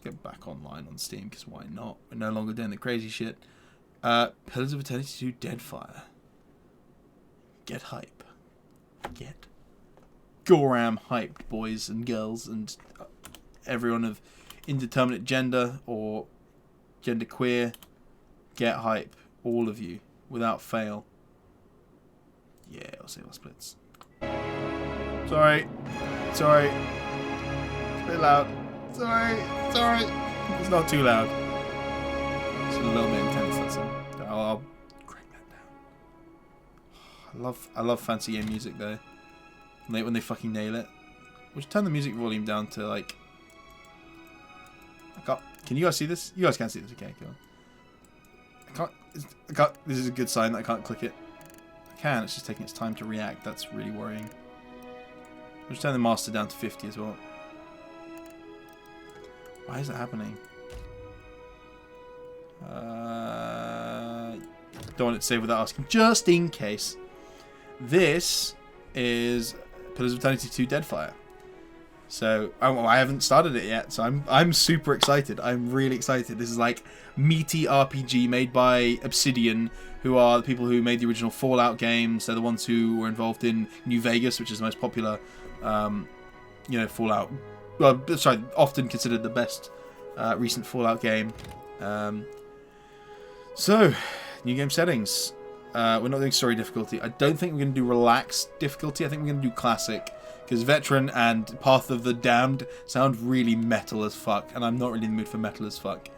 Let's get back online on Steam, because why not? We're no longer doing the crazy shit. Pillars of Eternity 2 Deadfire. Get hype. Get Goram hyped, boys and girls, and everyone of indeterminate gender or genderqueer. Get hype. All of you. Without fail. Yeah, I'll save our splits. Sorry. Sorry. It's a bit loud. Sorry. Sorry. It's not too loud. It's a little bit intense, that's all. I'll crank that down. I love fancy game music though. When they fucking nail it. We'll just turn the music volume down to like... I can't... Can you guys see this? You guys can't see this. Okay, cool. I can't... This is a good sign that I can't click it. I can, it's just taking its time to react. That's really worrying. We'll just turn the master down to 50 as well. Why is that happening? Don't want it to save without asking, just in case. This is Pillars of Eternity 2 Deadfire. So I haven't started it yet, so I'm super excited. I'm really excited. This is like meaty RPG made by Obsidian, who are the people who made the original Fallout games. They're the ones who were involved in New Vegas, which is the most popular, Fallout. Well, sorry, often considered the best recent Fallout game. So, new game settings. We're not doing story difficulty. I don't think we're going to do relaxed difficulty. I think we're going to do classic. Because Veteran and Path of the Damned sound really metal as fuck. And I'm not really in the mood for metal as fuck.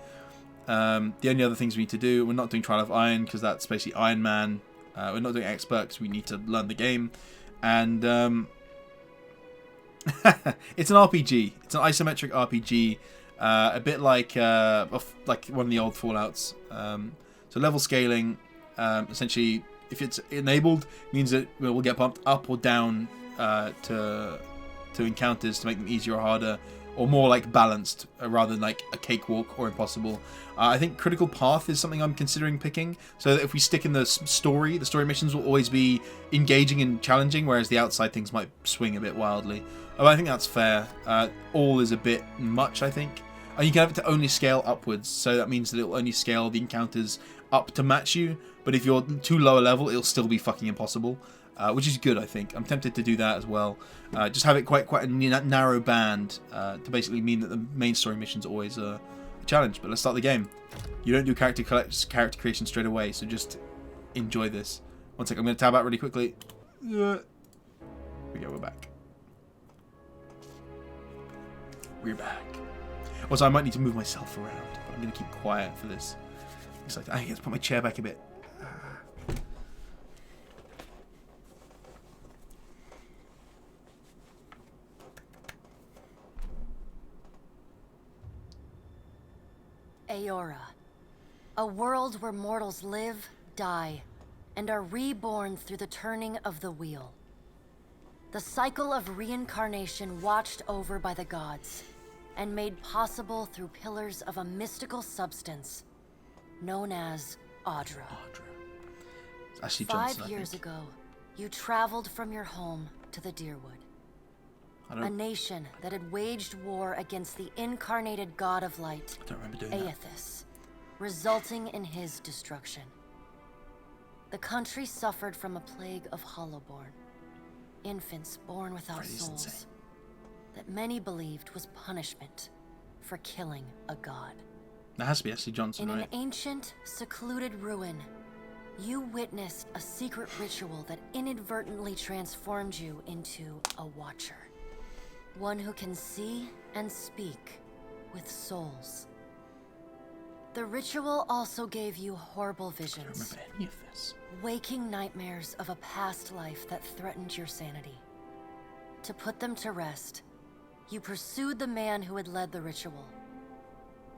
The only other things we need to do, we're not doing Trial of Iron because that's basically Iron Man. We're not doing Expert because we need to learn the game. And it's an RPG. It's an isometric RPG. A bit like one of the old Fallouts. So level scaling, essentially, if it's enabled, means that we'll get pumped up or down to encounters to make them easier or harder, or more like balanced rather than like a cakewalk or impossible. I think critical path is something I'm considering picking, so that if we stick in the story missions will always be engaging and challenging, whereas the outside things might swing a bit wildly. I think that's fair. All is a bit much, I think. And you can have it to only scale upwards, so that means that it will only scale the encounters up to match you, but if you're too low a level, it'll still be fucking impossible. Which is good, I think. I'm tempted to do that as well. Just have it quite a narrow band to basically mean that the main story mission's always a challenge. But let's start the game. You don't do character creation straight away, so just enjoy this. One sec, I'm going to tab out really quickly. Here we go, we're back. We're back. Also, I might need to move myself around, but I'm going to keep quiet for this. I think let's put my chair back a bit. Aora, a world where mortals live, die, and are reborn through the turning of the wheel. The cycle of reincarnation watched over by the gods, and made possible through pillars of a mystical substance known as Audra. Ashley Johnson, Johnson, 5 years ago, you traveled from your home to the Deerwood. A nation that had waged war against the incarnated god of light, Aethys, resulting in his destruction. The country suffered from a plague of hollowborn, infants born without souls, that many believed was punishment for killing a god. That has to be Ashley Johnson, right? In an ancient, secluded ruin, you witnessed a secret ritual that inadvertently transformed you into a watcher. One who can see and speak with souls. The ritual also gave you horrible visions. I don't remember any of this. Waking nightmares of a past life that threatened your sanity. To put them to rest, you pursued the man who had led the ritual.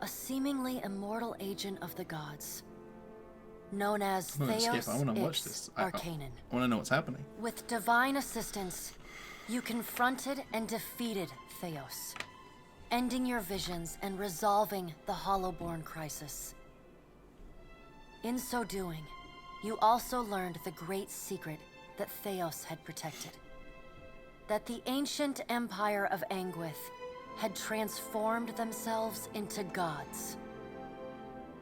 A seemingly immortal agent of the gods, known as Theos Ix Arcanon. I want to know what's happening. With divine assistance, you confronted and defeated Theos, ending your visions and resolving the Hollowborn crisis. In so doing, you also learned the great secret that Theos had protected. That the ancient empire of Anguith had transformed themselves into gods.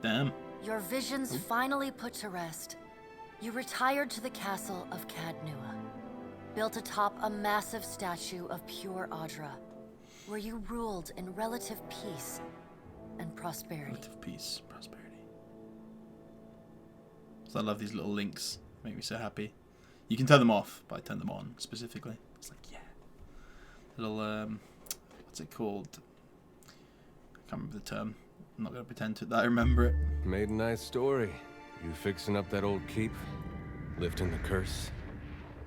Damn. Your visions finally put to rest, you retired to the castle of Cadnua, built atop a massive statue of pure Audra, where you ruled in relative peace and prosperity. Relative peace, prosperity. So I love these little links. Make me so happy. You can turn them off, but I turn them on specifically. It's like, yeah. Little, what's it called? I can't remember the term. I'm not going to pretend that I remember it. Made a nice story. You fixing up that old keep? Lifting the curse?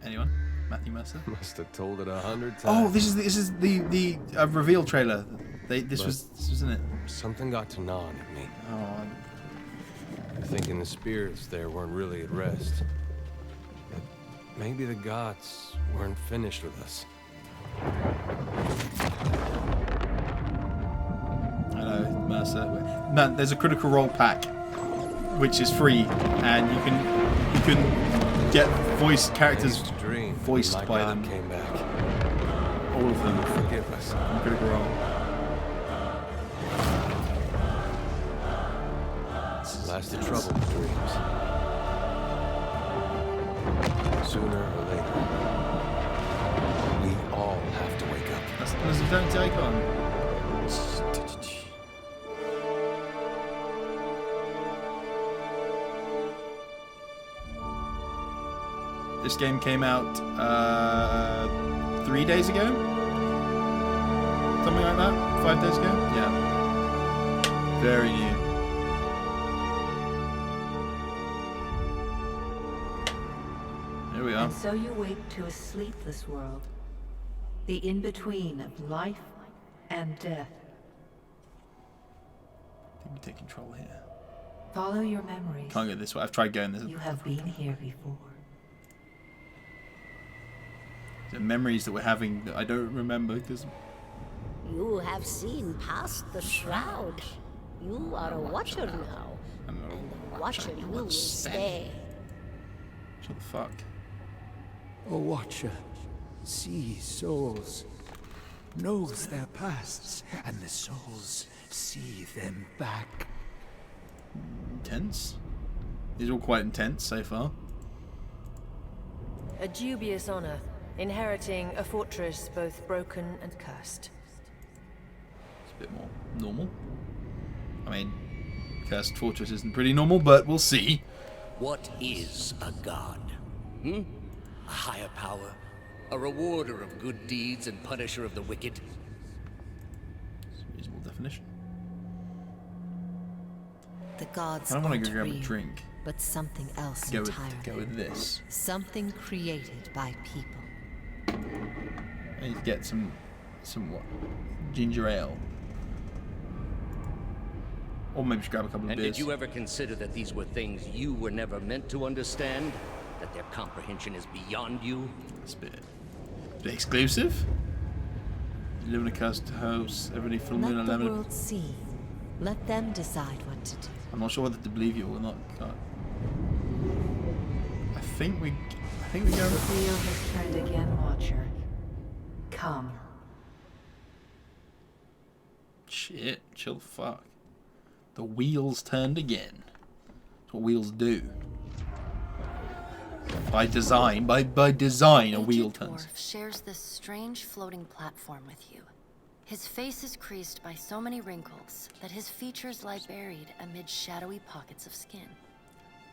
Anyone? Matthew Mercer? Must have told it 100 times. Oh, this is the reveal trailer. This was in it. Something got to gnawing at me. Oh. Thinking the spirits there weren't really at rest. That maybe the gods weren't finished with us. Hello, Mercer. Man, there's a Critical Role pack, which is free, and you can get voice characters voiced by them. Came back. All of them. Forgive us. On Critical Role. Lasted trouble with dreams. Sooner or later, we all have to wake up. That's his own take on. This game came out 3 days ago? Something like that? 5 days ago? Yeah. Very new. Here we are. And so you wake to a sleepless world. The in-between of life and death. I think we take control here. Follow your memories. Can't go this way. I've tried going this way. You have been here before. The memories that we're having that I don't remember because... You have seen past the shroud. You are a watcher now. I'm not And the watcher you will stay. Shut the fuck. A watcher sees souls, knows their pasts, and the souls see them back. Intense. These are all quite intense so far. A dubious honor, inheriting a fortress both broken and cursed. It's a bit more normal. I mean, Cursed Fortress isn't pretty normal, but we'll see. What is a god? A higher power? A rewarder of good deeds and punisher of the wicked? It's a reasonable definition. The gods I don't want to aren't go grab a real, drink. but something else Go entirely. with this. Something created by people. I need to get some what? Ginger ale. Or maybe just grab a couple of And beers. did you ever consider that these were things you were never meant to understand? That their comprehension is beyond you? It's a bit exclusive. You live in a cursed house. Everybody filmed in a Let the lemon. world see. Let them decide what to do. I'm not sure whether to believe you or not. I think we go. The wheel has turned again, Watcher. Come. Shit, chill the fuck. The wheels turned again. That's what wheels do. By design, by design, a wheel turns. Dwarf shares this strange floating platform with you. His face is creased by so many wrinkles that his features lie buried amid shadowy pockets of skin.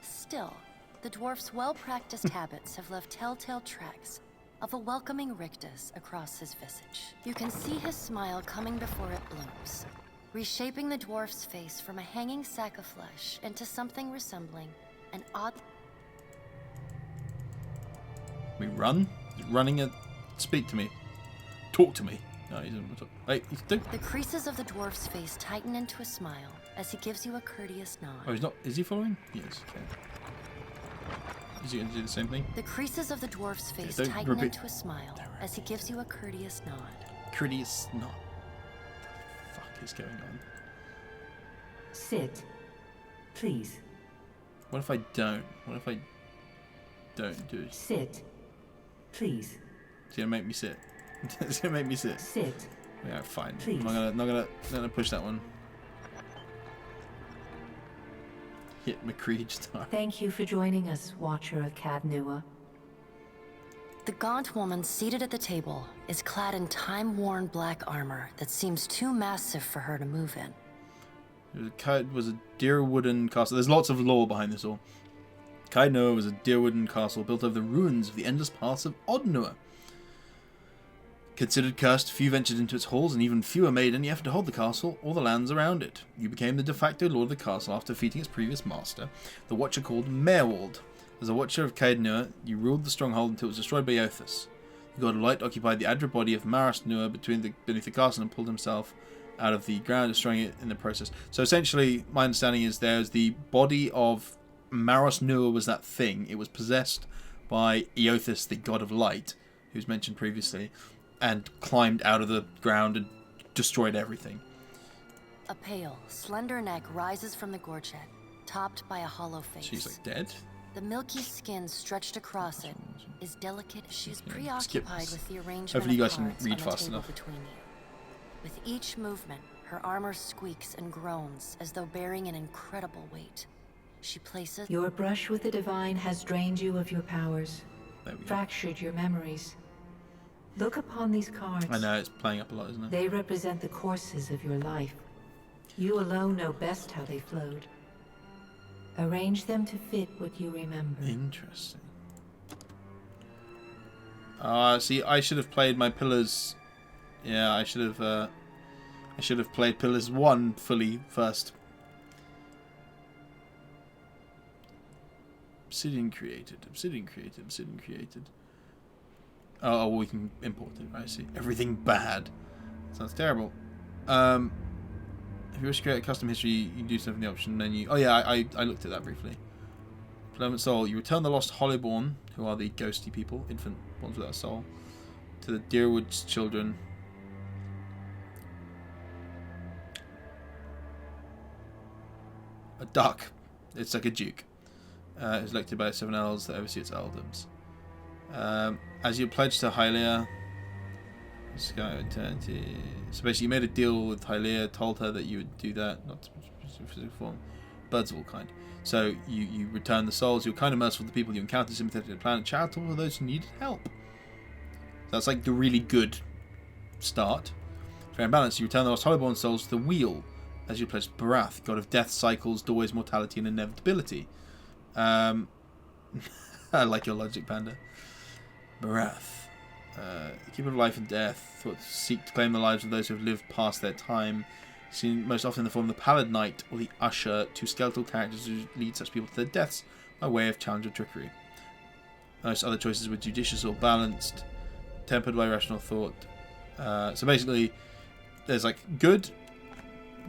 Still, the dwarf's well-practiced habits have left telltale tracks of a welcoming rictus across his visage. You can see his smile coming before it blooms, reshaping the dwarf's face from a hanging sack of flesh into something resembling an odd... We run? He's running at... Speak to me. Talk to me. No, he's not talk. Wait, he's doing... The creases of the dwarf's face tighten into a smile as he gives you a courteous nod. Oh, he's not... Is he following? Yes, okay. Is he going to do the same thing? The creases of the dwarf's face don't tighten repeat- into a smile as he gives you a courteous nod. Courteous nod. What the fuck is going on? Sit. Please. What if I don't? What if I don't do it? Sit. Please. It's going to make me sit. It's going to make me sit. Sit. Yeah, fine. Please. I'm not gonna push that one. Hit McCreed star. Thank you for joining us, Watcher of Cadnua. The gaunt woman seated at the table is clad in time-worn black armor that seems too massive for her to move in. It was a Deerwooden castle. There's lots of lore behind this all. Cadnua was a Deerwooden castle built over the ruins of the endless paths of Oddnua. Considered cursed, few ventured into its halls, and even fewer made any effort to hold the castle or the lands around it. You became the de facto lord of the castle after defeating its previous master, the Watcher called Merwald. As a Watcher of Cadnua, you ruled the stronghold until it was destroyed by Eothas. The god of light occupied the adra body of Maras Nur beneath the castle and pulled himself out of the ground, destroying it in the process. So essentially, my understanding is there's the body of Maras Nur was that thing. It was possessed by Eothas, the god of light, who's mentioned previously, and climbed out of the ground and destroyed everything. A pale, slender neck rises from the gorget, topped by a hollow face. She's like dead? The milky skin stretched across it is delicate. She's preoccupied with the arrangement Hopefully you guys of can cards read on the fast table enough. between you. With each movement, her armor squeaks and groans as though bearing an incredible weight. She places... Your brush with the divine has drained you of your powers, fractured your memories. Look upon these cards. I know, it's playing up a lot, isn't it? They represent the courses of your life. You alone know best how they flowed. Arrange them to fit what you remember. Interesting. See, I should have played my pillars. Yeah, I should have played pillars 1 fully first. Obsidian created. Oh, we can import it. I see. Everything bad. Sounds terrible. If you wish to create a custom history, you can do so from the option menu. Oh yeah, I looked at that briefly. Plummet Soul. You return the lost Hollowborn, who are the ghosty people, infant ones without a soul, to the Deerwood's children. A duck. It's like a duke. Is elected by 7 elves that oversee its earldoms. As you pledge to Hylia, Sky Eternity. So basically, you made a deal with Hylia, told her that you would do that, not in physical form, birds of all kind. So you return the souls. You're kind of merciful to the people you encounter, sympathetic to the planet, charitable to those who needed help. That's like the really good start. Fair and balanced. You return the lost Hollowborn souls to the wheel, as you pledge Barath, god of death, cycles, doorways, mortality, and inevitability. I like your logic, Panda. Barath. Keeper of life and death, thought to seek to claim the lives of those who have lived past their time, seen most often in the form of the Pallid Knight or the Usher, 2 skeletal characters who lead such people to their deaths by way of challenge or trickery. Most other choices were judicious or balanced, tempered by rational thought. So basically, there's like good,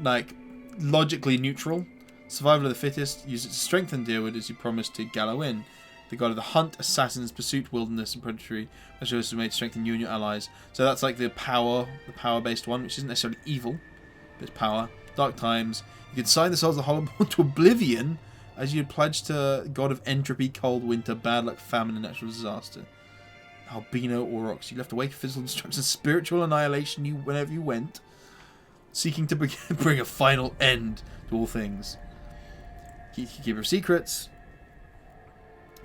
like logically neutral, survival of the fittest, use it to strengthen Deerwood as you promised to Gallowin, the god of the hunt, assassins, pursuit, wilderness, and predatory, as well as made to strengthen you and your allies. So that's like the power-based one, which isn't necessarily evil, but it's power. Dark times. You can sign the souls of the Hollowborn to oblivion, as you pledge to god of entropy, cold winter, bad luck, famine, and natural disaster. Albino Aurochs. You left awake physical destruction, spiritual annihilation whenever you went, seeking to bring a final end to all things. Keeper of secrets.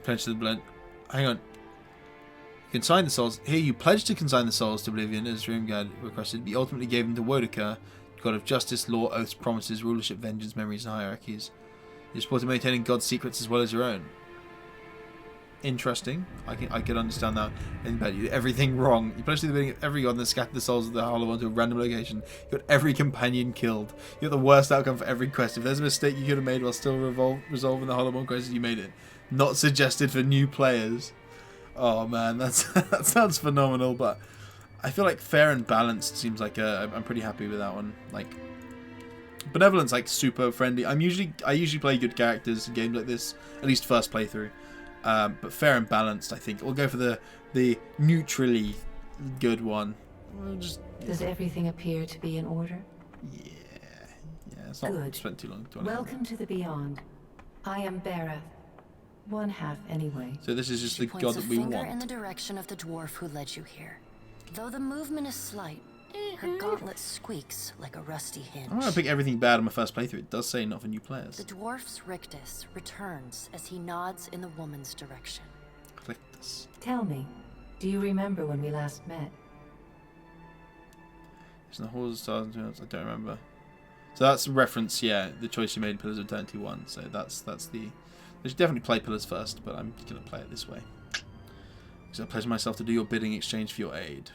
Pledge to the blend. Hang on. You consign the souls. Here you pledge to consign the souls to oblivion, as Rimgard requested. But you ultimately gave them to Wodaka, god of justice, law, oaths, promises, rulership, vengeance, memories, and hierarchies. You're supposed to maintaining God's secrets as well as your own. Interesting. I can understand that. And but you did everything wrong. You pledged to the beginning of every god and then scattered the souls of the Hollowborn to a random location. You got every companion killed. You got the worst outcome for every quest. If there's a mistake you could have made while still resolving the Hollowborn quest, you made it. Not suggested for new players. Oh man, that sounds phenomenal. But I feel like fair and balanced seems like I'm pretty happy with that one. Like benevolence, like super friendly. I usually play good characters in games like this, at least first playthrough. But fair and balanced, I think. We'll go for the neutrally good one. Does everything appear to be in order? Yeah. It's not Good. spent too long. Welcome to the Beyond. I am Barath. One half, anyway. So this is just She the points god a that we finger want. in the direction of the dwarf who led you here. Though the movement is slight, Her gauntlet squeaks like a rusty hinge. I'm going to pick everything bad on my first playthrough. It does say not for new players. The dwarf's rictus returns as he nods in the woman's direction. Rictus. Tell me, do you remember when we last met? It's in the Halls of Stars and Tunnels. I don't remember. So that's a reference, yeah, the choice you made in Pillars of Eternity 1. So that's the... I should definitely play Pillars first, but I'm going to play it this way. So I pledge myself to do your bidding in exchange for your aid.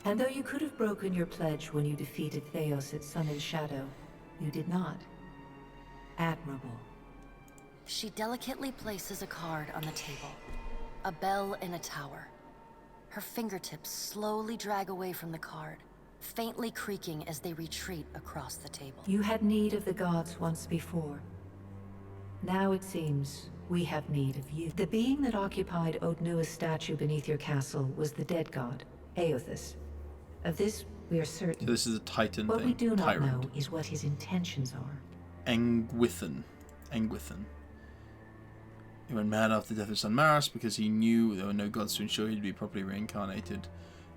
And though you could have broken your pledge when you defeated Theos at Sun and Shadow, you did not. Admirable. She delicately places a card on the table. A bell in a tower. Her fingertips slowly drag away from the card, faintly creaking as they retreat across the table. You had need of the gods once before. Now it seems we have need of you. The being that occupied Odnua's statue beneath your castle was the dead god, Aothus. Of this, we are certain. So this is a Titan what thing. We do not Tyrant. know is what his intentions are. Engwithan. He went mad after the death of his son Maris because he knew there were no gods to ensure he'd be properly reincarnated.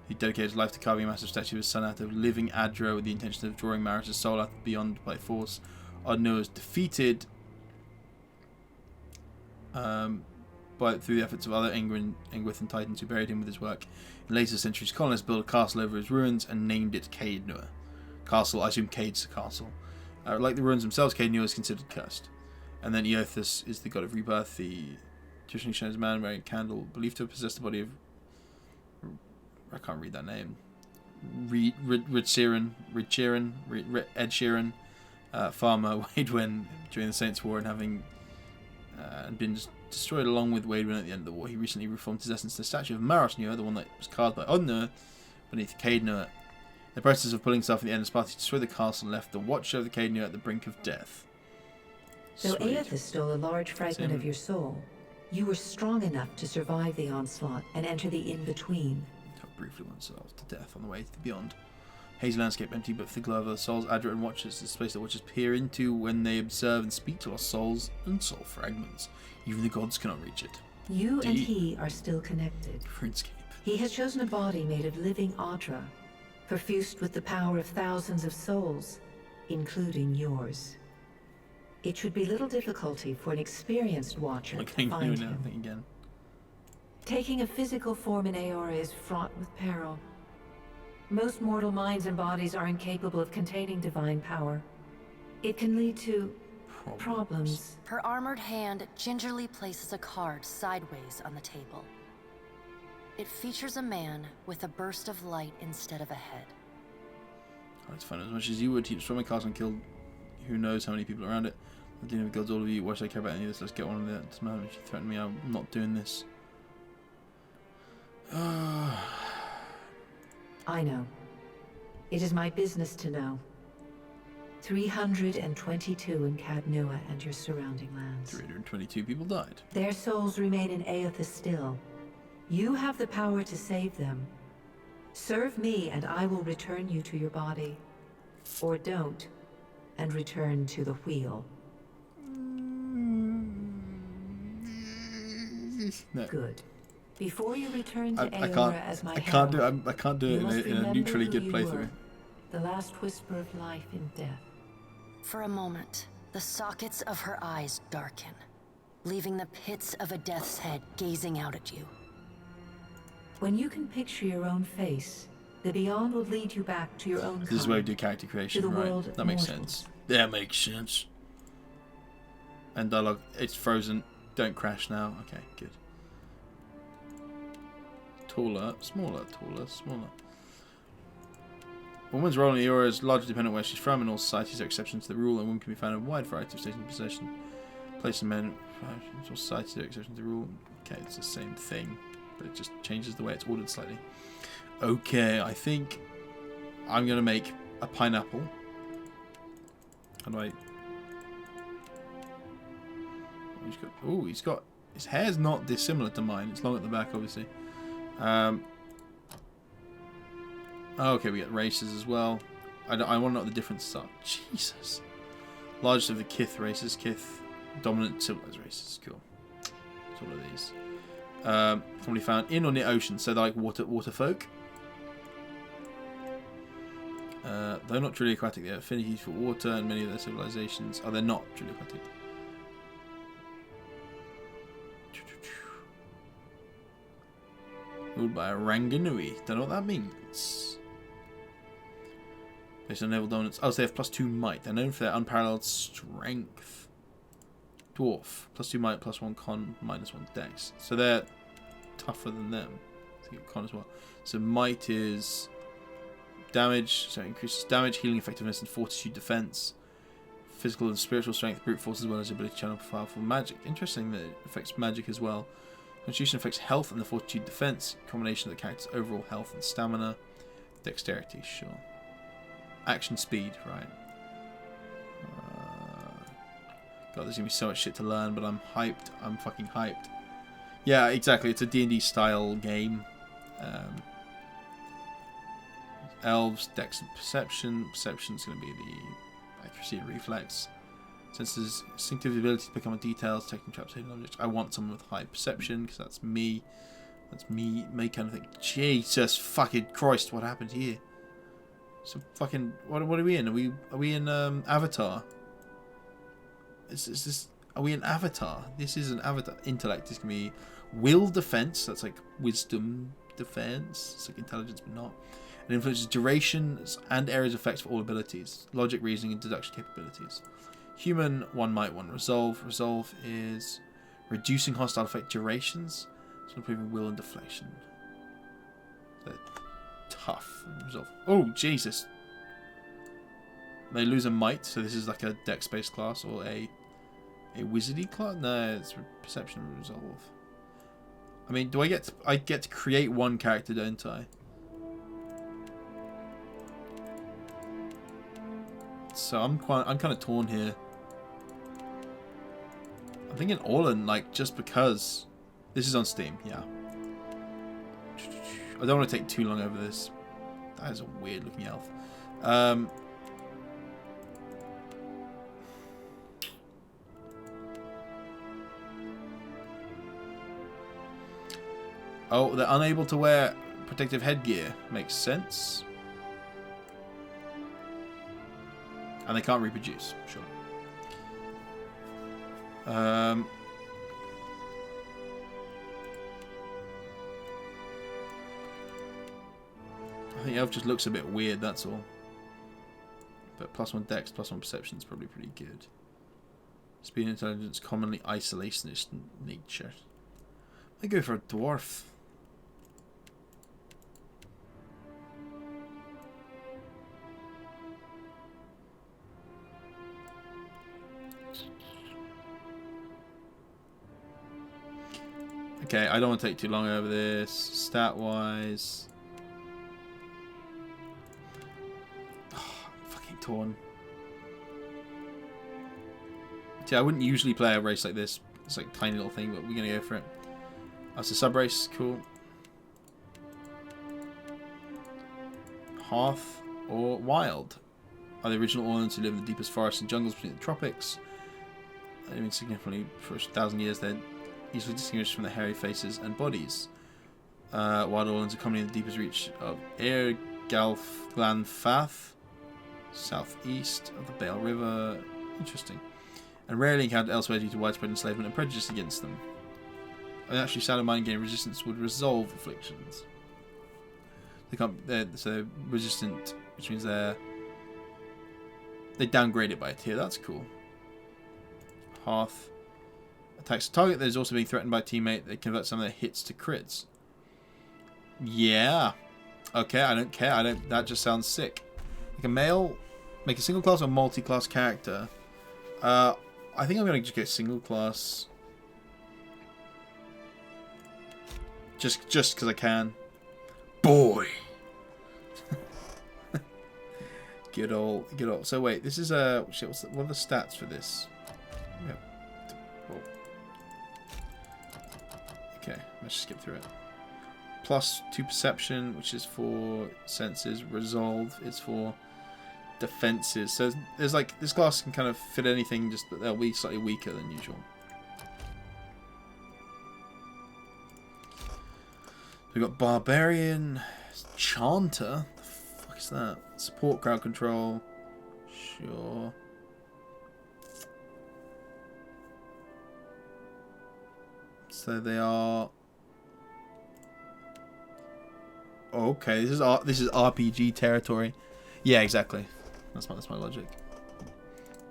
He dedicated his life to carving a massive statue of his son out of living Adro with the intention of drawing Maris' soul out beyond by force. Odnua was defeated through the efforts of other Engwithan Titans who buried him with his work. In later centuries, colonists built a castle over his ruins and named it Caednua. Castle, I assume Cade's the castle. Like the ruins themselves, Caednua is considered cursed. And then Eothas is the god of rebirth, the traditionally shown as a man wearing a candle, believed to have possessed the body of... I can't read that name. Ed Sheeran, farmer Waidwen during the Saints' War and having been destroyed along with Waidwen at the end of the war. He recently reformed his essence to the statue of Maros Nua, the one that was carved by Odnua beneath Caednua. In the process of pulling stuff at the end of Sparta, destroyed the castle and left the watcher of the Caednua at the brink of death. So Aothus stole a large fragment of your soul. You were strong enough to survive the onslaught and enter the in-between. Briefly oneself to death on the way to the beyond. Hazy landscape empty but for the glow of the souls, Adra and Watchers, the space that Watchers peer into when they observe and speak to lost souls and soul fragments. Even the gods cannot reach it. You and he are still connected. Runescape. He has chosen a body made of living Adra, perfused with the power of thousands of souls, including yours. It should be little difficulty for an experienced Watcher to find him. Again. Taking a physical form in Aora is fraught with peril. Most mortal minds and bodies are incapable of containing divine power. It can lead to problems. Her armored hand gingerly places a card sideways on the table. It features a man with a burst of light instead of a head. It's fun as much as you would. He destroyed my castle and killed who knows how many people around it. I'm dealing with gods, all of you. Why should I care about any of this? Let's get on with it. It doesn't matter if you threaten me. I'm not doing this. I know. It is my business to know. 322 in Caednua and your surrounding lands. 322 people died. Their souls remain in Aothus still. You have the power to save them. Serve me and I will return you to your body. Or don't, and return to the wheel. No. Good. Before you return to I Aora as my I can't do herald, it. I can't do it in a neutrally good playthrough. The last whisper of life in death. For a moment, the sockets of her eyes darken, leaving the pits of a death's head gazing out at you. When you can picture your own face, the beyond will lead you back to your own This is where we do character creation, right? That makes sense. That makes sense. And dialogue, it's frozen. Don't crash now. Okay, good. Taller, smaller, taller, smaller. A woman's role in the Aura is largely dependent on where she's from. In all societies, there are exceptions to the rule, and women can be found in a wide variety of states and possession. Place of men, in all societies, there are exceptions to the rule. Okay, it's the same thing, but it just changes the way it's ordered slightly. Okay, I think I'm going to make a pineapple. How do I... he's got... His hair's not dissimilar to mine. It's long at the back, obviously. Okay, we get races as well. I want to know what the differences are. Jesus. Largest of the Kith races. Kith, dominant civilized races. Cool. It's all of these. Commonly found in or near oceans, so they're like water folk. They're not truly aquatic. They have affinities for water, and many of their civilizations they're not truly aquatic. Ruled by a Ranganui. Don't know what that means. Based on naval dominance. Oh, so they have +2 might. They're known for their unparalleled strength. Dwarf. +2 might, +1 con, -1 dex. So they're tougher than them. I think con as well. So might is damage. So it increases damage, healing effectiveness, and fortitude defense. Physical and spiritual strength, brute force, as well as ability to channel powerful magic. Interesting that it affects magic as well. Constitution affects health and the fortitude defense. Combination of the character's overall health and stamina. Dexterity, sure. Action speed, right. God, there's going to be so much shit to learn, but I'm hyped. I'm fucking hyped. Yeah, exactly. It's a D&D style game. Elves, Dex and Perception. Perception's going to be the accuracy and reflex. Senses instinctive ability to pick up on details, detecting traps, hidden objects. I want someone with high perception because that's me. That's me kind of thing. Jesus fucking Christ, what happened here? So fucking what are we in? Are we in Avatar? Is this? Are we in Avatar? This is an Avatar. Intellect is gonna be will defense. That's like wisdom defense. It's like intelligence, but not. And influences durations and areas of effects for all abilities. Logic, reasoning, and deduction capabilities. Human, 1 might, 1 resolve. Resolve is reducing hostile effect durations. So improving will and deflection. So tough. Resolve. Oh, Jesus. They lose a might, so this is like a dex-based class or a wizardy class? No, it's perception and resolve. I mean, do I get to create one character, don't I? So I'm kind of torn here. I'm thinking Orlan, like, just because this is on Steam, yeah. I don't want to take too long over this. That is a weird looking elf. Oh, they're unable to wear protective headgear. Makes sense. And they can't reproduce, sure. I think elf just looks a bit weird, that's all. But +1 dex, +1 perception is probably pretty good. Speed and intelligence, commonly isolationist nature. I go for a dwarf. Okay, I don't want to take too long over this. Stat-wise... Oh, I'm fucking torn. See, I wouldn't usually play a race like this. It's like a tiny little thing, but we're going to go for it. That's a sub-race. Cool. Hearth or Wild are the original Orlans who live in the deepest forests and jungles between the tropics. I mean, significantly for 1,000 years, they're easily distinguished from their hairy faces and bodies. Wild Orlans are commonly in the deepest reach of Glanfath, southeast of the Bale River. Interesting. And rarely encountered elsewhere due to widespread enslavement and prejudice against them. And actually, Shadow Mind gain resistance would resolve afflictions. So they're resistant, which means they downgrade it by a tier. That's cool. Hearth. Attacks a target that is also being threatened by a teammate. They convert some of their hits to crits. Yeah. Okay, I don't care. That just sounds sick. Make a male. Make a single class or multi-class character. I think I'm going to just go single class. Just because I can. Boy. Good old. So wait, this is shit, what are the stats for this? Yep. Okay, let's just skip through it. +2 perception, which is for senses. Resolve is for defenses. So there's like, this class can kind of fit anything, just that they'll be slightly weaker than usual. We've got Barbarian, Chanter. The fuck is that? Support crowd control. Sure. So they are. Okay, this is RPG territory. Yeah, exactly. That's my logic.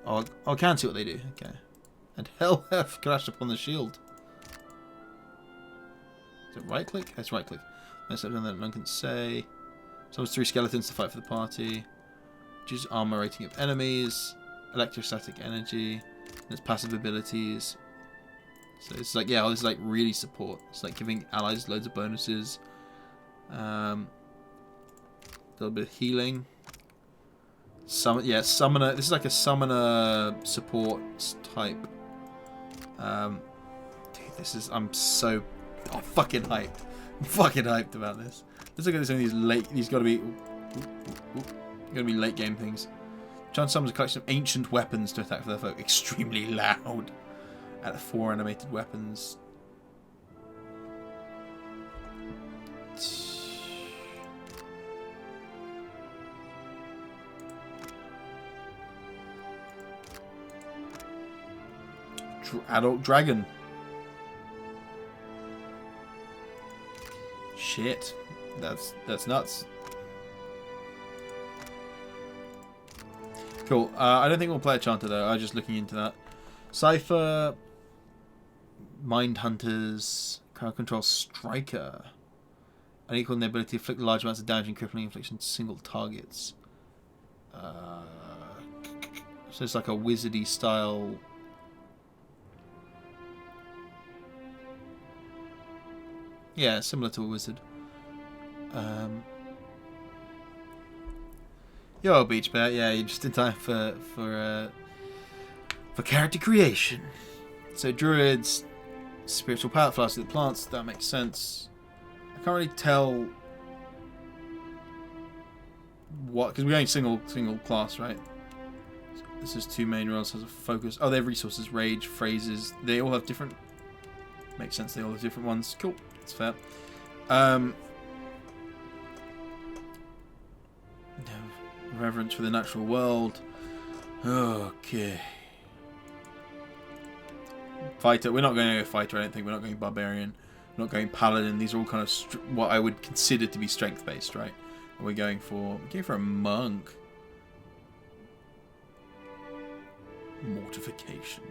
Oh, I can see what they do. Okay. And hell have crashed upon the shield. Is it right click? That's right click. Let's have done that. None can say. Summons 3 skeletons to fight for the party. Choose armor rating of enemies. Electrostatic energy. And its passive abilities. So it's like, yeah, this is like really support. It's like giving allies loads of bonuses. A little bit of healing. Summoner. This is like a summoner support type. Dude, this is. I'm so fucking hyped. I'm fucking hyped about this. Let's look at this. These got to be. Gonna be late game things. Chance summons a collection of ancient weapons to attack for their foe. Extremely loud. At 4 animated weapons. Adult dragon. Shit. That's nuts. Cool. I don't think we'll play a Chanter though. I was just looking into that. Cypher. Mind Hunters. Crowd Control Striker. Unequal in the ability to inflict large amounts of damage and crippling infliction to single targets. So it's like a wizardy style. Yeah, similar to a wizard. Yo, Beach Bear. Yeah, you're just in time for character creation. So druids, spiritual power flashes the plants. That makes sense. I can't really tell what, because we're going single class, right? So this is 2 main roles. Has a focus. Oh, they have resources, rage, phrases. They all have different. Makes sense. They all have different ones. Cool. That's fair. Reverence for the natural world. Okay. Fighter. We're not going to go fighter, I don't think. We're not going barbarian. We're not going paladin. These are all kind of what I would consider to be strength based, right? And we're going for a monk. Mortification.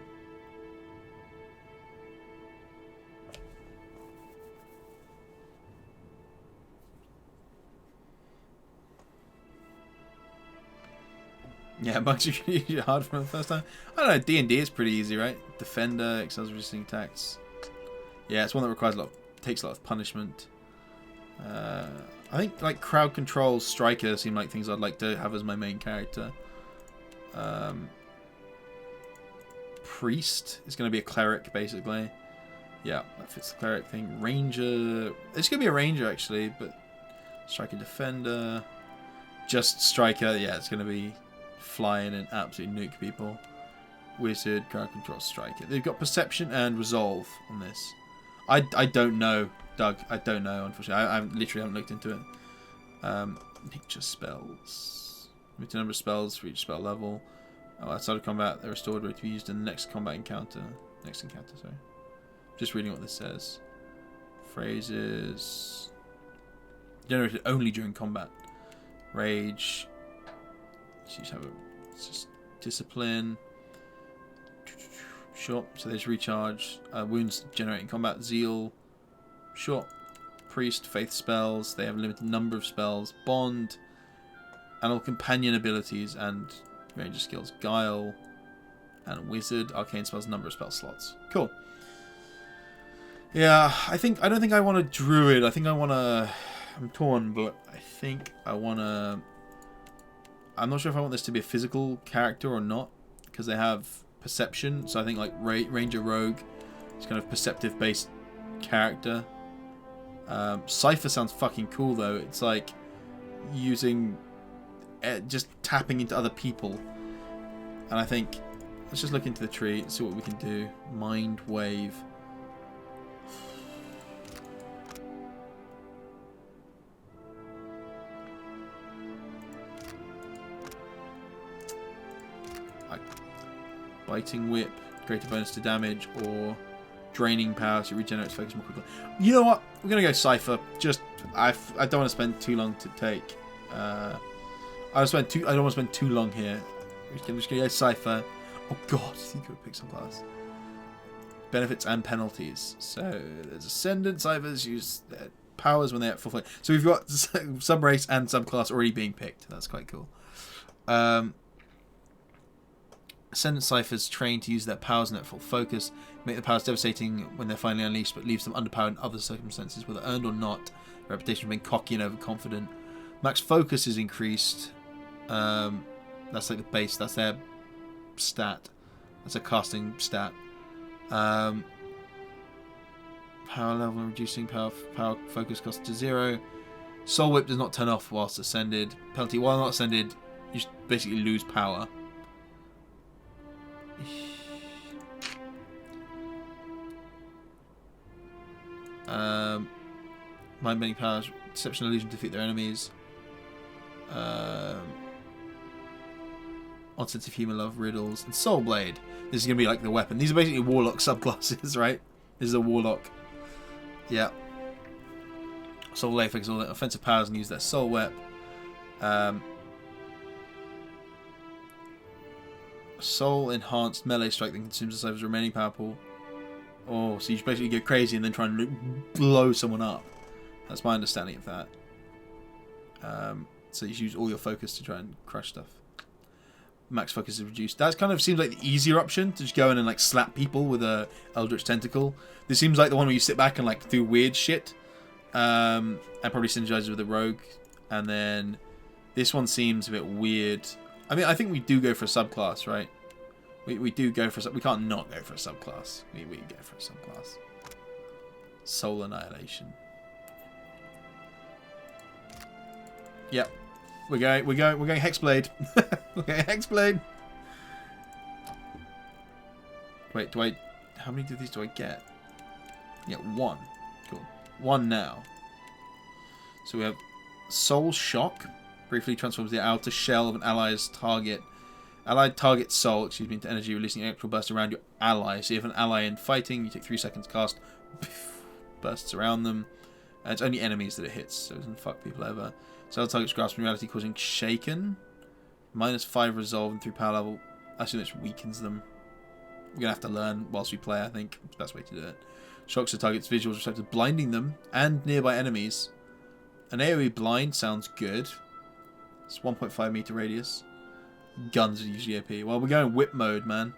Yeah, monks are usually hard for the first time. I don't know, D&D is pretty easy, right? Defender, excels resisting attacks. Yeah, it's one that requires takes a lot of punishment. I think like crowd control, striker seem like things I'd like to have as my main character. Priest is going to be a cleric, basically. Yeah, that fits the cleric thing. Ranger, it's going to be a ranger actually, but striker, defender, just striker. Yeah, it's going to be flying and absolutely nuke people. Wizard, crowd control, striker. They've got perception and resolve on this. I don't know, Doug. I don't know, unfortunately. I literally haven't looked into it. Nature spells. Limited number of spells for each spell level. Oh, outside of combat, they're restored ready to be used in the next combat encounter. Next encounter, sorry. Just reading what this says. Phrases. Generated only during combat. Rage. It's just discipline. Sure. So there's recharge. Wounds generating combat. Zeal. Sure. Priest. Faith spells. They have a limited number of spells. Bond. And all companion abilities and ranger skills. Guile. And wizard. Arcane spells. Number of spell slots. Cool. Yeah. I don't think I want a druid. I think I want a. I'm torn, but I think I want a. I'm not sure if I want this to be a physical character or not, because they have perception. So I think like Ranger Rogue is kind of perceptive based character. Cypher sounds fucking cool though. It's like using just tapping into other people, and I think let's just look into the tree and see what we can do. Mind Wave. Biting Whip, greater bonus to damage, or draining power, so it regenerates focus more quickly. You know what? We're gonna go Cypher. Just I don't want to spend too long to take. I don't want to spend too long here. I'm just gonna go Cypher. Oh god, you could pick some class. Benefits and penalties. So there's Ascendant. Cyphers use their powers when they're at full flame. So we've got sub-race and subclass already being picked. That's quite cool. Ascendant Cyphers train to use their powers in their full focus, make the powers devastating when they're finally unleashed, but leaves them underpowered in other circumstances, whether earned or not. Their reputation of being cocky and overconfident. Max focus is increased. That's like the base. That's their stat. That's a casting stat. Power level reducing power focus cost to 0. Soul Whip does not turn off whilst ascended. Penalty while not ascended, you basically lose power. Mind-bending powers, deception, illusion, defeat their enemies. On sense of humour, love, riddles, and Soul Blade. This is gonna be like the weapon. These are basically warlock subclasses, right? This is a warlock. Yeah. Soul Blade focus all their offensive powers and use their Soul Whip. Soul enhanced melee strike that consumes the Cypher's remaining power pool. Oh, so you basically go crazy and then try and blow someone up. That's my understanding of that. So you use all your focus to try and crush stuff. Max focus is reduced. That kind of seems like the easier option, to just go in and like slap people with a Eldritch Tentacle. This seems like the one where you sit back and like do weird shit. And probably synergizes with the Rogue. And then this one seems a bit weird. I mean, I think we do go for a subclass, right? We do go for we can't not go for a subclass. We go for a subclass. Soul Annihilation. Yep. We're going Hexblade. We're going Hexblade. Wait, how many of these do I get? Yeah, 1. Cool. 1 now. So we have Soul Shock. Briefly transforms the outer shell of an allied target soul, into energy, releasing an electrical burst around your ally. So you have an ally in fighting, you take 3 seconds to cast, bursts around them. And it's only enemies that it hits, so it doesn't fuck people over. So targets grasping reality, causing shaken. -5 resolve and 3 power level. Actually, which weakens them. We're gonna have to learn whilst we play, I think. It's the best way to do it. Shocks the target's visuals, receptive, blinding them and nearby enemies. An AoE blind sounds good. It's 1.5 meter radius. Guns are usually OP. Well, we're going whip mode, man.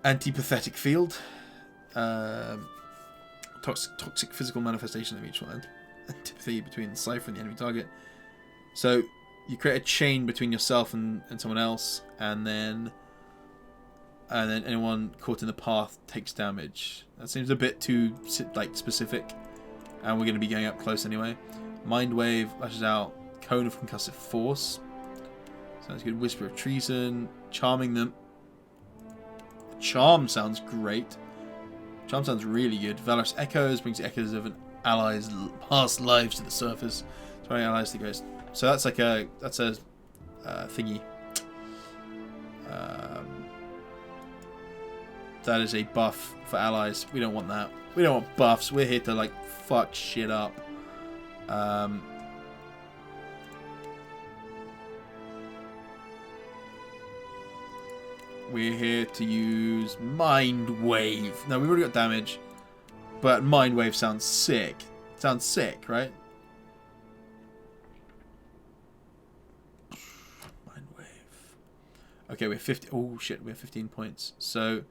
Antipathetic field. Toxic physical manifestation of each one. Antipathy between the Cypher and the enemy target. So you create a chain between yourself and someone else, and then anyone caught in the path takes damage. That seems a bit too specific, and we're going to be going up close anyway. Mind Wave lashes out. Cone of concussive force. Sounds good. Whisper of treason. Charming them. Charm sounds great. Charm sounds really good. Valorous Echoes brings the echoes of an ally's past lives to the surface. Sorry, allies to ghost. So that's like a thingy. That is a buff for allies. We don't want that. We don't want buffs. We're here to like fuck shit up. We're here to use Mind Wave. No, we've already got damage. But Mind Wave sounds sick. Sounds sick, right? Mind Wave. Okay, we're 50. Oh shit, we're 15 points. So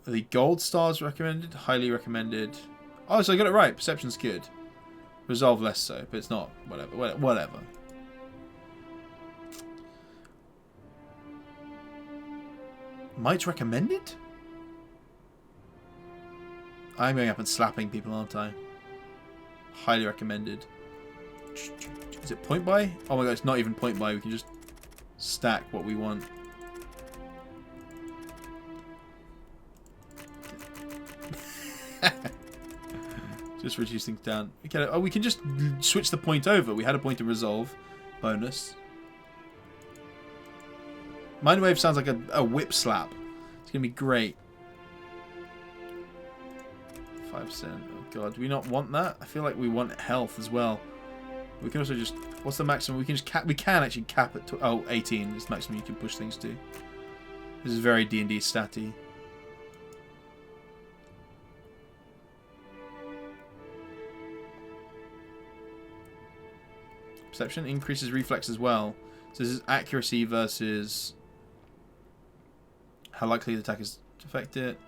the gold stars recommended, highly recommended. Oh, so I got it right. Perception's good. Resolve less so, but it's not. Whatever. Might's recommended? I'm going up and slapping people, aren't I? Highly recommended. Is it point buy? Oh my god, it's not even point buy. We can just stack what we want. Just reduce things down. Okay, oh, we can just switch the point over. We had a point to resolve bonus. Mind Wave sounds like a whip slap. It's going to be great. 5%. Oh god, do we not want that? I feel like we want health as well. We can also just... What's the maximum? We can just cap... We can actually cap it to... Oh, 18 is the maximum you can push things to. This is very D&D statty. Perception increases reflex as well. So this is accuracy versus how likely the attack is to affect it.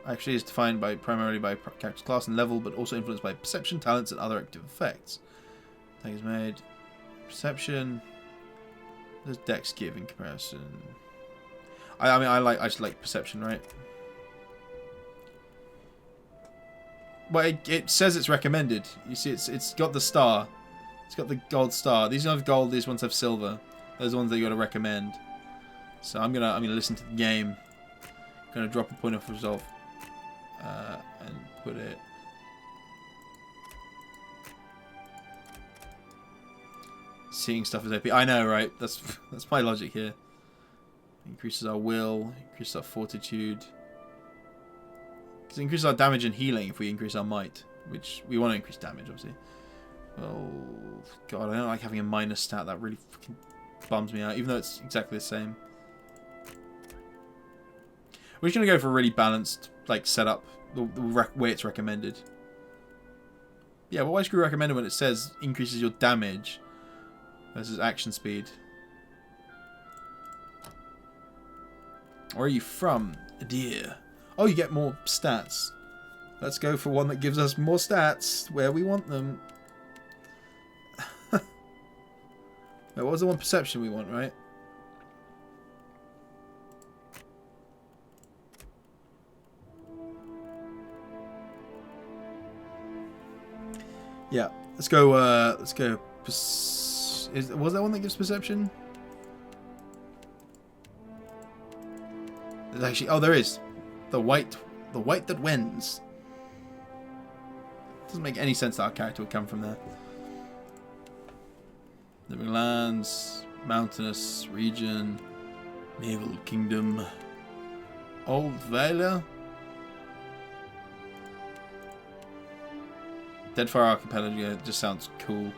Actually, is defined primarily by character's class and level, but also influenced by perception, talents, and other active effects. Attack is made. Perception. Does Dex give in comparison? I mean, I just like perception, right? Well, it says it's recommended. You see, it's got the star. It's got the gold star. These ones have gold. These ones have silver. Those are the ones that you got to recommend. So I'm gonna listen to the game. I'm gonna drop a point of resolve and put it. Seeing stuff as OP. I know, right? That's my logic here. Increases our will. Increases our fortitude. Because it increases our damage and healing if we increase our might, which we want to increase damage, obviously. Oh god, I don't like having a minus stat. That really fucking bums me out, even though it's exactly the same. We're just gonna go for a really balanced like setup, the way it's recommended. Yeah, but why should we recommend it when it says increases your damage versus action speed? Where are you from? Dear. Oh, you get more stats. Let's go for one that gives us more stats where we want them. Wait, what was the one perception we want, right? Yeah, let's go. Was that one that gives perception? There's actually, oh, there is. The white that wins. Doesn't make any sense that our character would come from there. Living lands, mountainous region, naval kingdom, Old Vela, Deadfire Archipelago. Just sounds cool.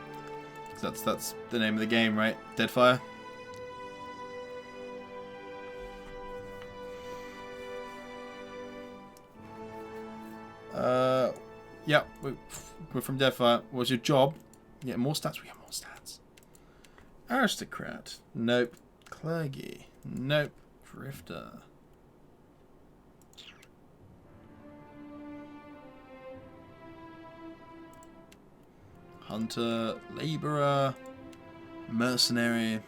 That's the name of the game, right? Deadfire. Yeah, we're from Deadfire. What's your job? Yeah, more stats. We got more stats. Aristocrat. Nope. Clergy. Nope. Drifter. Hunter. Laborer. Mercenary.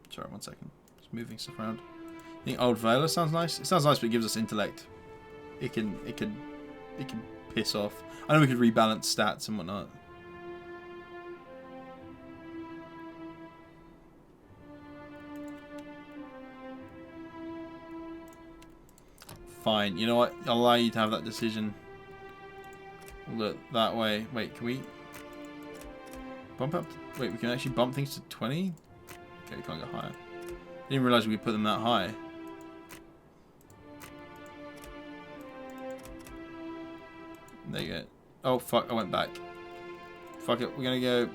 Sorry, 1 second. Just moving stuff around. I think Old Vela sounds nice. It sounds nice, but it gives us intellect. It can piss off. I know we could rebalance stats and whatnot. Fine. You know what? I'll allow you to have that decision. Look that way. Wait, can we bump up? Wait, we can actually bump things to 20? Okay, we can't go higher. I didn't realize we could put them that high. There you go. Oh, fuck. I went back. Fuck it. We're going to go...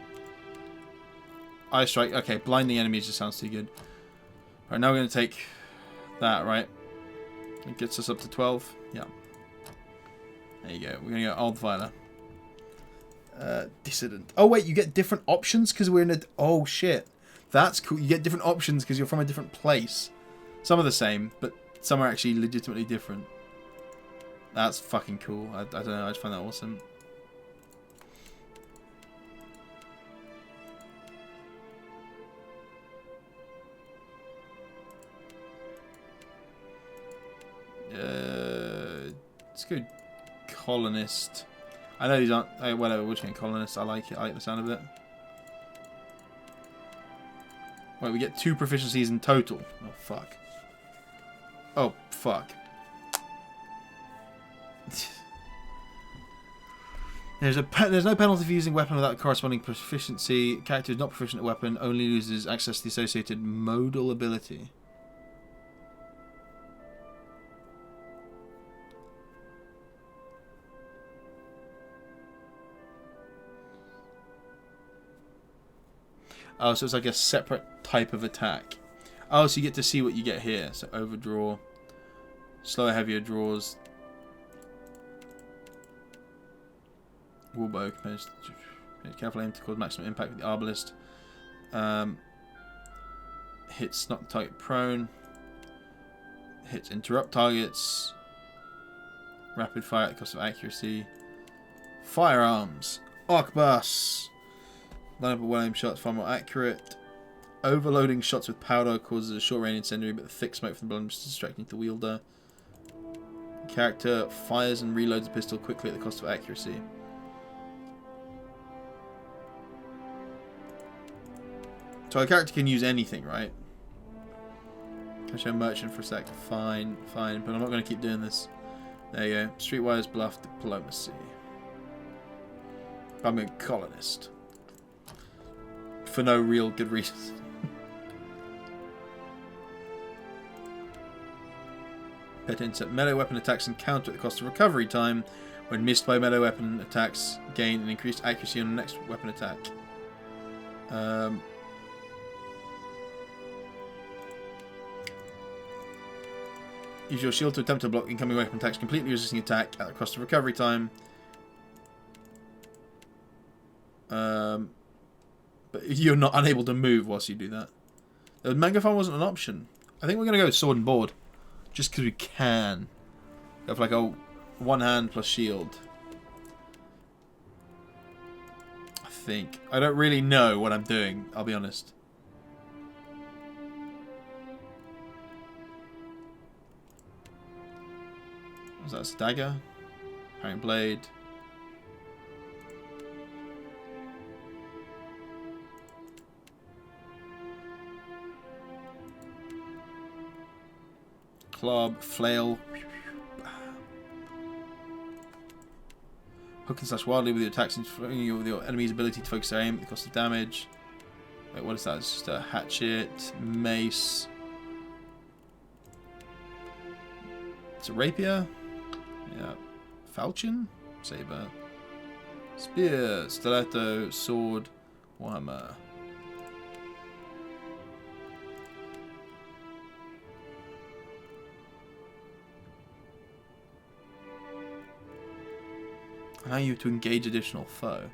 Eye Strike. Okay, blinding enemies just sounds too good. Alright, now we're going to take that, right? It gets us up to 12. Yeah. There you go. We're going to go Old Viola. Dissident. Oh, wait. You get different options because we're in a... Oh, shit. That's cool. You get different options because you're from a different place. Some are the same, but some are actually legitimately different. That's fucking cool. I don't know. I just find that awesome. Let's go colonist. I know these aren't... whatever, we're just going colonist. I like it. I like the sound of it. Wait, we get 2 proficiencies in total. Oh, fuck. Oh, fuck. There's no penalty for using weapon without corresponding proficiency. Character is not proficient at weapon only loses access to the associated modal ability. Oh, so it's like a separate type of attack. Oh, so you get to see what you get here. So overdraw, slower, heavier draws. Warbow, careful aim to cause maximum impact with the arbalist. Hits knock the target prone. Hits interrupt targets. Rapid fire at the cost of accuracy. Firearms. Arquebus. Line up a well-aimed shots far more accurate. Overloading shots with powder causes a short range incendiary, but the thick smoke from the blunder is distracting to the wielder. Character fires and reloads the pistol quickly at the cost of accuracy. So a character can use anything, right? Can I show merchant for a sec? Fine, fine, but I'm not going to keep doing this. There you go. Streetwise, bluff, diplomacy. I'm a colonist. For no real good reason. Pet insert melee weapon attacks and counter at the cost of recovery time. When missed by melee weapon attacks, gain an increased accuracy on the next weapon attack. Use your shield to attempt to block incoming weapon attacks, completely resisting attack at the cost of recovery time. But you're not unable to move whilst you do that. The megaphone wasn't an option. I think we're going to go with sword and board. Just because we can. Go for like a one hand plus shield. I think. I don't really know what I'm doing, I'll be honest. Was that a dagger? Parrying blade. Club, flail. Hook and slash wildly with your attacks, interfering with your enemy's ability to focus their aim at the cost of damage. Wait, what is that? It's just a hatchet, mace. It's a rapier. Yeah. Falchion? Saber. Spear, stiletto, sword, warhammer. Allow you to engage additional foe.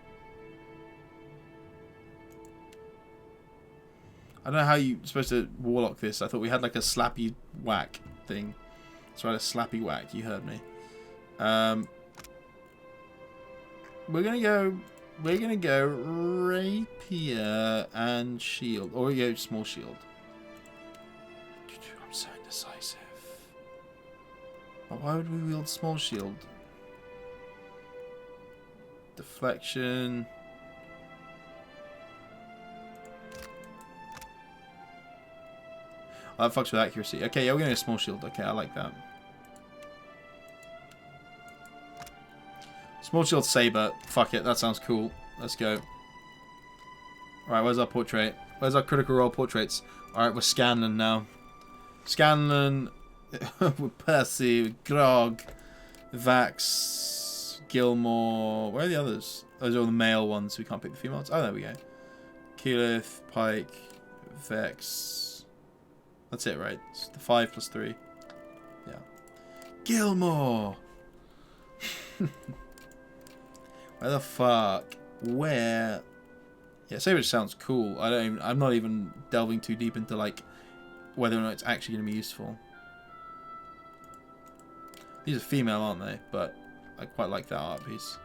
I don't know how you're supposed to warlock this. I thought we had like a slappy whack thing. Let's try a slappy whack. You heard me. We're gonna go rapier and shield, or we go small shield. I'm so indecisive. But why would we wield small shield? Deflection. Oh, that fucks with accuracy. Okay, yeah, we're gonna get a small shield. Okay, I like that. Small shield saber. Fuck it, that sounds cool. Let's go. Alright, where's our portrait? Where's our critical role portraits? Alright, we're Scanlan now. Scanlan, Percy, Grog, Vax, Gilmore. Where are the others? Those are all the male ones. We can't pick the females. Oh, there we go. Keyleth, Pike, Vex. That's it, right? It's the 5 plus 3. Yeah. Gilmore! Where the fuck? Where? Yeah, Saber sounds cool. I'm not even delving too deep into like whether or not it's actually going to be useful. These are female, aren't they? But I quite like that art piece.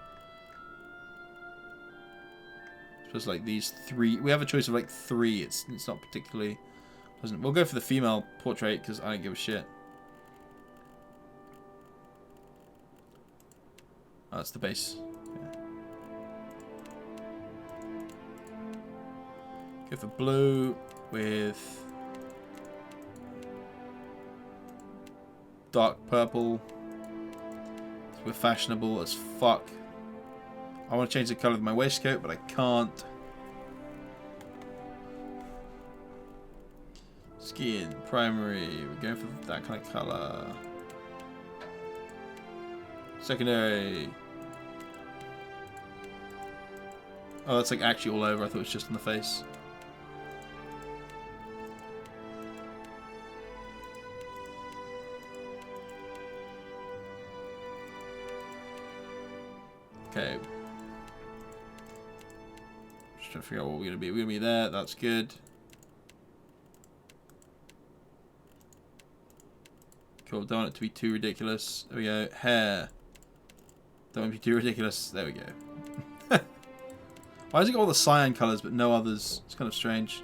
I suppose like these 3. We have a choice of like 3. It's not particularly. We'll go for the female portrait because I don't give a shit. Oh, that's the base. Yeah. Go for blue with dark purple. We're fashionable as fuck. I want to change the colour of my waistcoat, but I can't. Skin, primary, we're going for that kind of colour. Secondary. Oh, that's like actually all over. I thought it was just on the face. Okay. Just trying to figure out what we're going to be. We're going to be there. That's good. Cool. Don't want it to be too ridiculous. There we go. Hair. Don't want it to be too ridiculous. There we go. Why has it got all the cyan colours but no others? It's kind of strange.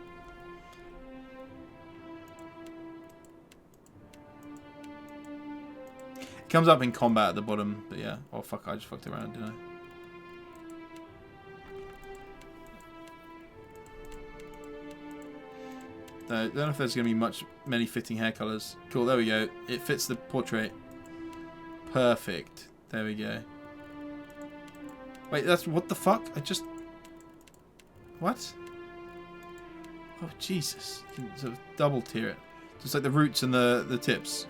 It comes up in combat at the bottom, but yeah. Oh fuck, I just fucked around, didn't I? I don't know if there's going to be many fitting hair colours. Cool, there we go. It fits the portrait. Perfect. There we go. Wait, that's... What the fuck? I just... What? Oh, Jesus. You can sort of double tier it. Just like the roots and the tips.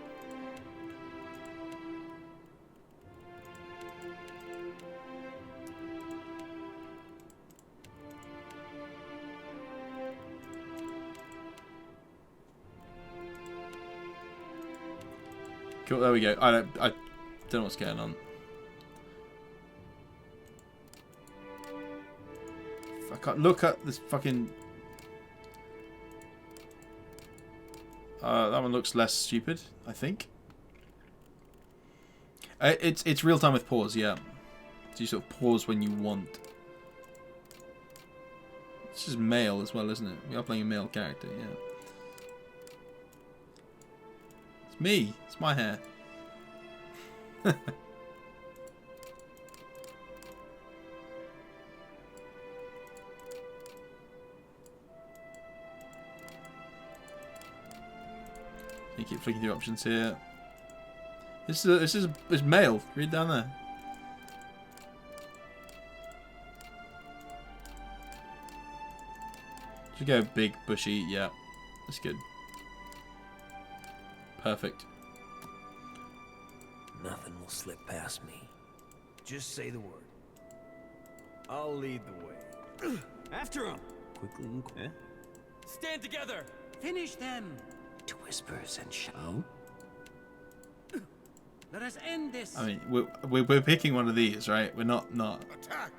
Cool, there we go. I don't know what's going on. I can't look at this fucking... that one looks less stupid, I think. It's real time with pause, yeah. So you sort of pause when you want. This is male as well, isn't it? We are playing a male character, yeah. It's me. It's my hair. You keep flicking through options here. This is male. Read down there. Should go big, bushy. Yeah, that's good. Perfect. Nothing will slip past me. Just say the word. I'll lead the way. After him. Quickly and quick. Stand together. Finish them. To whispers and shout. Let us end this. I mean, we're picking one of these, right? We're not. Attack!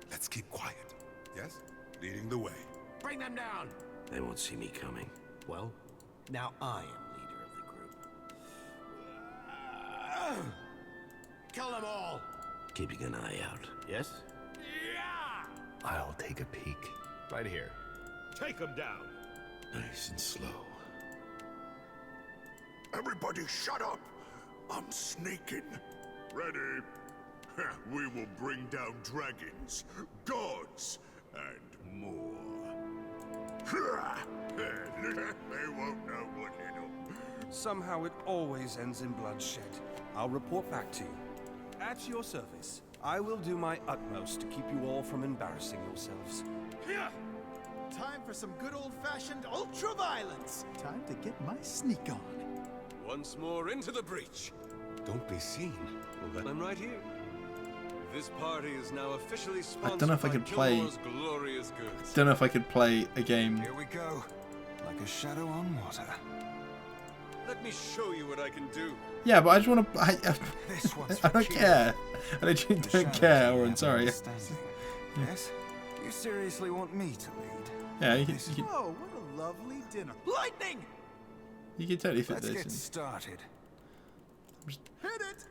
Let's keep quiet. Yes? Leading the way. Bring them down. They won't see me coming. Well, now I am leader of the group. Kill them all. Keeping an eye out. Yes? Yeah. I'll take a peek. Right here. Take them down. Nice and slow. Everybody shut up! I'm sneaking. Ready? We will bring down dragons, gods, and more. They won't know what hit them. Somehow it always ends in bloodshed. I'll report back to you. At your service, I will do my utmost to keep you all from embarrassing yourselves. Time for some good old-fashioned ultra-violence. Time to get my sneak on. Once more into the breach. Don't be seen. Well, then I'm right here. This party is now officially sponsored. I don't know if I could play. Glorious goods. Don't know if I could play a game. Here we go, like a shadow on water. Let me show you what I can do. Yeah, but I just want to. This one's I don't care. I literally don't care, Oren. Sorry. Yes? You seriously want me to lead? Yeah, you can. Oh, what a lovely dinner! Lightning! You can totally fit Let's this get in. started. Hit it!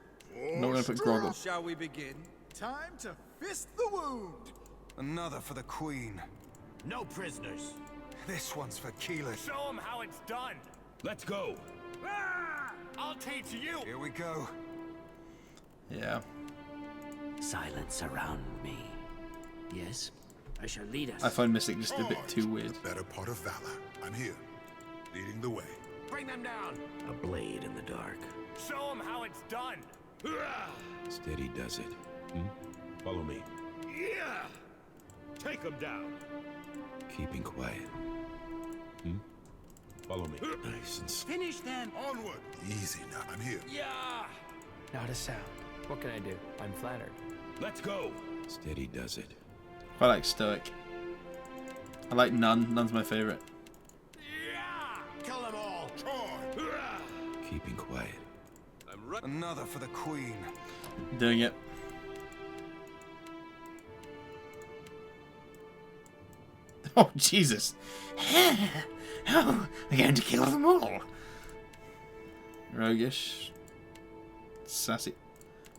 I'm not going to put Groggle. Shall we begin? Time to fist the wound. Another for the Queen. No prisoners. This one's for Keelan. Show them how it's done. Let's go. Ah! I'll teach you. Here we go. Yeah. Silence around me. Yes? I shall lead us. I find Mystic just a bit too weird. The better part of valor. I'm here, leading the way. Bring them down. A blade in the dark. Show them how it's done. Steady does it. Follow me. Yeah! Take him down. Keeping quiet. Follow me. Nice and Finish them. onward. Easy now. I'm here. Yeah. Not a sound. What can I do? I'm flattered. Let's go. Steady does it. I like stoic. I like none. None's my favorite. Kill them all. Keeping quiet. Another for the queen. Doing it. Oh, Jesus. Oh, we're going to kill them all. Roguish. Sassy.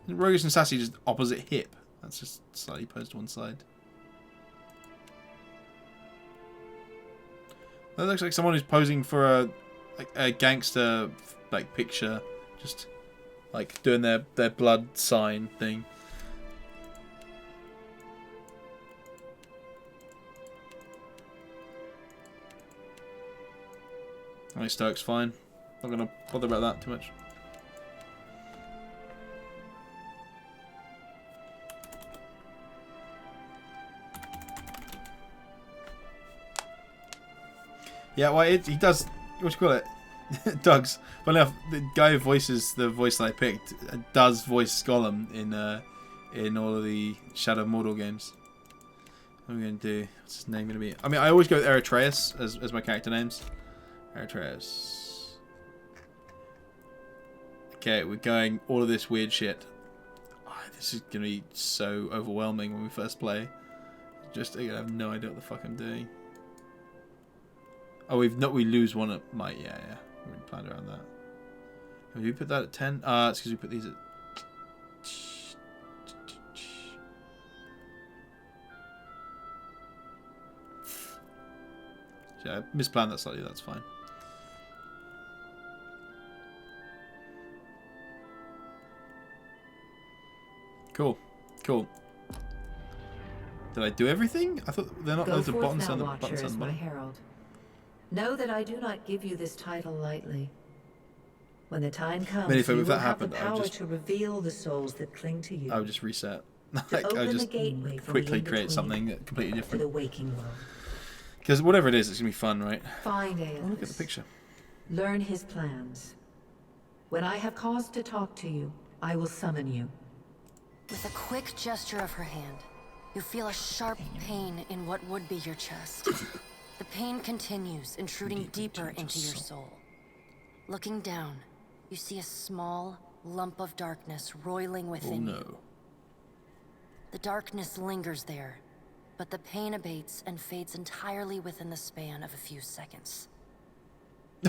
Roguish and sassy just opposite hip. That's just slightly posed to one side. That looks like someone who's posing for a gangster like picture. Just like doing their blood sign thing. I think Stoke's fine. Not gonna bother about that too much. Yeah, well, he does. What do you call it? Doug's. Funny enough, the guy who voices the voice that I picked does voice Gollum in all of the Shadow of Mordor games. What are we gonna do? What's his name gonna be? I mean, I always go with Eritreus as my character names. Eritreus. Okay, we're going all of this weird shit. Oh, this is gonna be so overwhelming when we first play. Just I have no idea what the fuck I'm doing. Oh, we lose one at might. Yeah. We planned around that. Have we put that at 10? It's because we put these at. Yeah, I misplanned that slightly. That's fine. Cool. Did I do everything? I thought they're not loads of buttons on the buttons on the bottom. Herald. Know that I do not give you this title lightly. When the time comes, you will have the power to reveal the souls that cling to you. I would just reset. I would just quickly create something completely different. To the waking world. Because whatever it is, it's gonna be fun, right? Find Aeolus. Oh, look at the picture. Learn his plans. When I have cause to talk to you, I will summon you. With a quick gesture of her hand, you feel a sharp pain in what would be your chest. The pain continues, intruding deeper into your soul. Looking down, you see a small lump of darkness roiling within you. The darkness lingers there, but the pain abates and fades entirely within the span of a few seconds.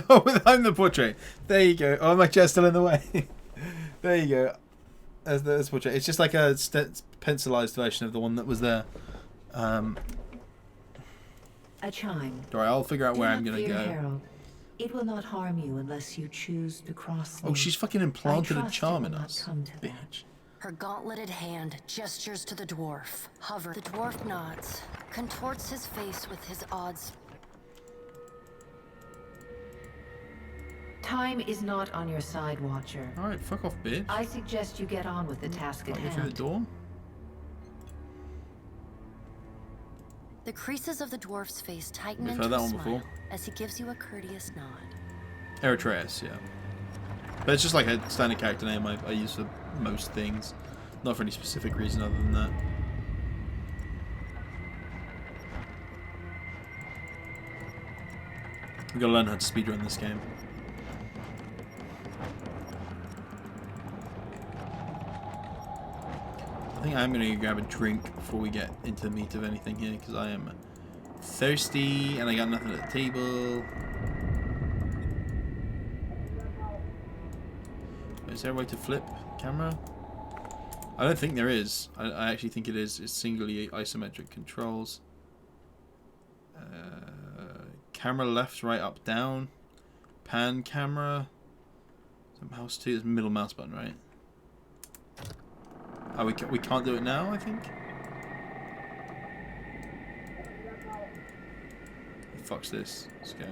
Oh, I'm the portrait. There you go. Oh, my chair's still in the way. There you go. There's the portrait. It's just like a pencilized version of the one that was there. A chime. Alright, I'll figure out where I'm gonna go. Herald. It will not harm you unless you choose to cross me. Oh, she's fucking implanted a charm in us. Bitch. Her gauntleted hand gestures to the dwarf. Hover. The dwarf nods, contorts his face with his odds. Time is not on your side, Watcher. Alright, fuck off, bitch. I suggest you get on with the task at hand. Through the door? The creases of the dwarf's face tighten into a smile as he gives you a courteous nod. Eritreus, yeah. But it's just like a standard character name I use for most things. Not for any specific reason other than that. We've got to learn how to speedrun this game. I think I'm going to grab a drink before we get into the meat of anything here, because I am thirsty and I got nothing at the table. Is there a way to flip camera? I don't think there is. I actually think it is. It's singly isometric controls. Camera left, right, up, down. Pan camera. Mouse 2. There's middle mouse button, right? Oh, we can't do it now, I think? Fuck's this. Let's go.